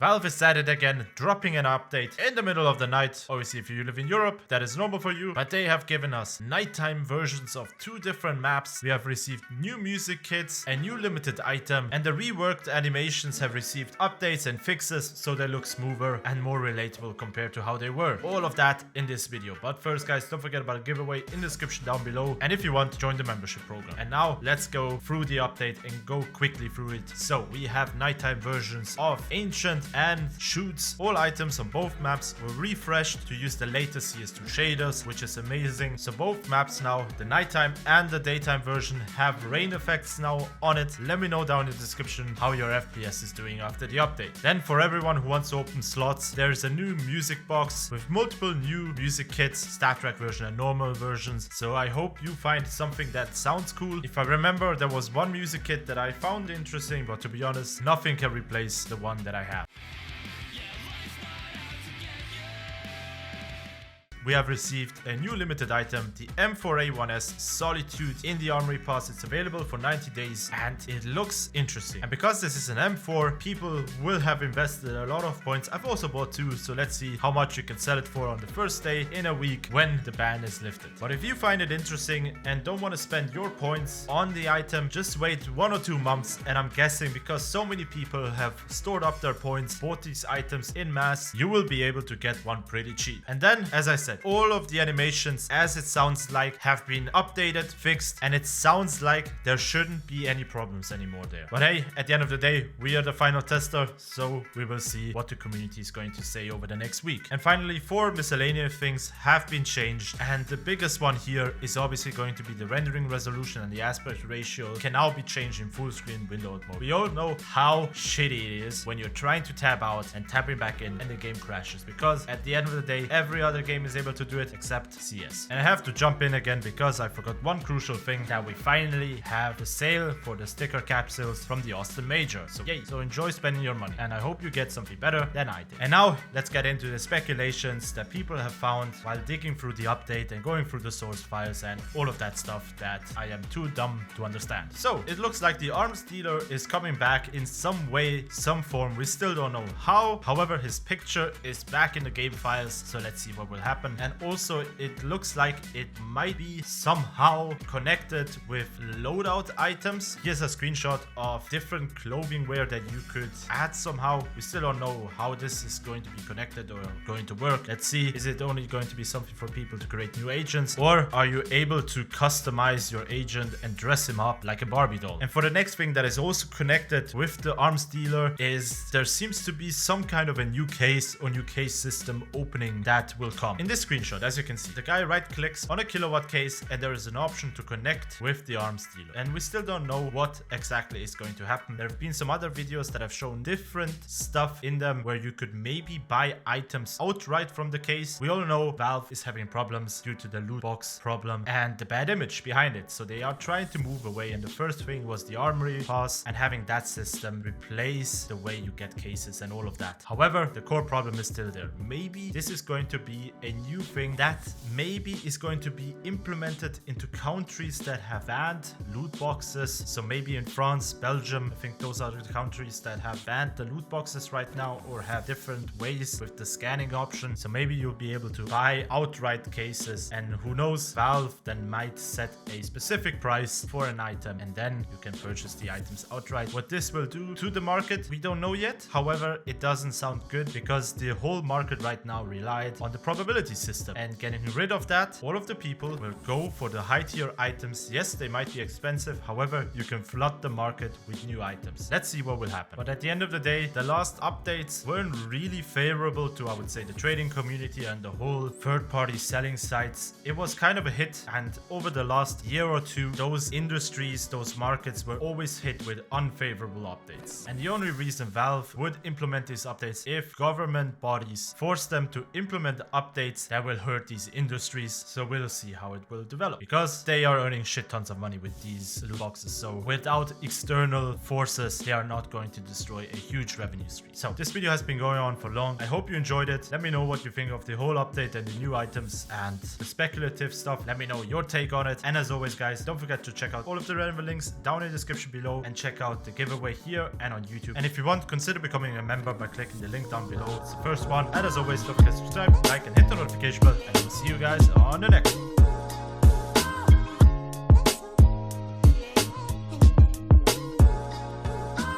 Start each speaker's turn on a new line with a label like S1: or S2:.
S1: Valve is at it again, dropping an update in the middle of the night. Obviously, if you live in Europe, that is normal for you, but they have given us nighttime versions of 2 different maps. We have received new music kits, a new limited item, and the reworked animations have received updates and fixes so they look smoother and more relatable compared to how they were. All of that in this video. But first, guys, don't forget about the giveaway in the description down below. And if you want, join the membership program. And now let's go through the update and go quickly through it. So we have nighttime versions of Ancient and Shoots. All items on both maps were refreshed to use the latest CS2 shaders, which is amazing. So both maps now, the nighttime and the daytime version, have rain effects now on it. Let me know down in the description how your FPS is doing after the update. Then for everyone who wants to open slots, there is a new music box with multiple new music kits, stat track version and normal versions. So I hope you find something that sounds cool. If I remember, there was one music kit that I found interesting, but to be honest, nothing can replace the one that I have. We have received a new limited item, the M4A1S Solitude in the Armory Pass. It's available for 90 days and it looks interesting. And because this is an M4, people will have invested a lot of points. I've also bought 2, so let's see how much you can sell it for on the first day in a week when the ban is lifted. But if you find it interesting and don't want to spend your points on the item, just wait 1 or 2 months. And I'm guessing because so many people have stored up their points, bought these items in mass, you will be able to get one pretty cheap. And then, as I said, all of the animations, as it sounds like, have been updated, fixed, and it sounds like there shouldn't be any problems anymore there. But hey, at the end of the day, we are the final tester, so we will see what the community is going to say over the next week. And finally, 4 miscellaneous things have been changed, and the biggest one here is obviously going to be the rendering resolution, and the aspect ratio can now be changed in full screen windowed mode. We all know how shitty it is when you're trying to tab out and tapping back in and the game crashes, because at the end of the day, every other game is able to do it except CS. And I have to jump in again because I forgot one crucial thing, that we finally have the sale for the sticker capsules from the Austin Major. So yay, so enjoy spending your money, and I hope you get something better than I did. And now let's get into the speculations that people have found while digging through the update and going through the source files and all of that stuff that I am too dumb to understand. So it looks like the arms dealer is coming back in some way, some form. We still don't know how. However, his picture is back in the game files, so let's see what will happen. And also it looks like it might be somehow connected with loadout items. Here's a screenshot of different clothing wear that you could add somehow. We still don't know how this is going to be connected or going to work. Let's see, is it only going to be something for people to create new agents, or are you able to customize your agent and dress him up like a Barbie doll? And for the next thing that is also connected with the arms dealer is there seems to be some kind of a new case or new case system opening that will come. In this screenshot, as you can see, the guy right clicks on a kilowatt case and there is an option to connect with the arms dealer. And we still don't know what exactly is going to happen. There have been some other videos that have shown different stuff in them where you could maybe buy items outright from the case. We all know Valve is having problems due to the loot box problem and the bad image behind it. So they are trying to move away. And the first thing was the Armory Pass and having that system replace the way you get cases and all of that. However, the core problem is still there. Maybe this is going to be a new thing that maybe is going to be implemented into countries that have banned loot boxes. So maybe in France, Belgium, I think those are the countries that have banned the loot boxes right now or have different ways with the scanning option. So maybe you'll be able to buy outright cases, and who knows, Valve then might set a specific price for an item and then you can purchase the items outright. What this will do to the market, we don't know yet. However, it doesn't sound good because the whole market right now relied on the probability system, and getting rid of that, all of the people will go for the high tier items. Yes, they might be expensive. However, you can flood the market with new items. Let's see what will happen. But at the end of the day, the last updates weren't really favorable to, I would say, the trading community and the whole third-party selling sites. It was kind of a hit, and over the last year or two, those industries, those markets were always hit with unfavorable updates. And the only reason Valve would implement these updates if government bodies force them to implement the updates that will hurt these industries. So we'll see how it will develop, because they are earning shit tons of money with these loot boxes. So without external forces, they are not going to destroy a huge revenue stream. So this video has been going on for long. I hope you enjoyed it. Let me know what you think of the whole update and the new items and the speculative stuff. Let me know your take on it. And as always, guys, don't forget to check out all of the relevant links down in the description below, and check out the giveaway here and on YouTube. And if you want, consider becoming a member by clicking the link down below. It's the first one. And as always, don't forget to subscribe, like, and hit the notification bell. And we'll see you guys on the next one.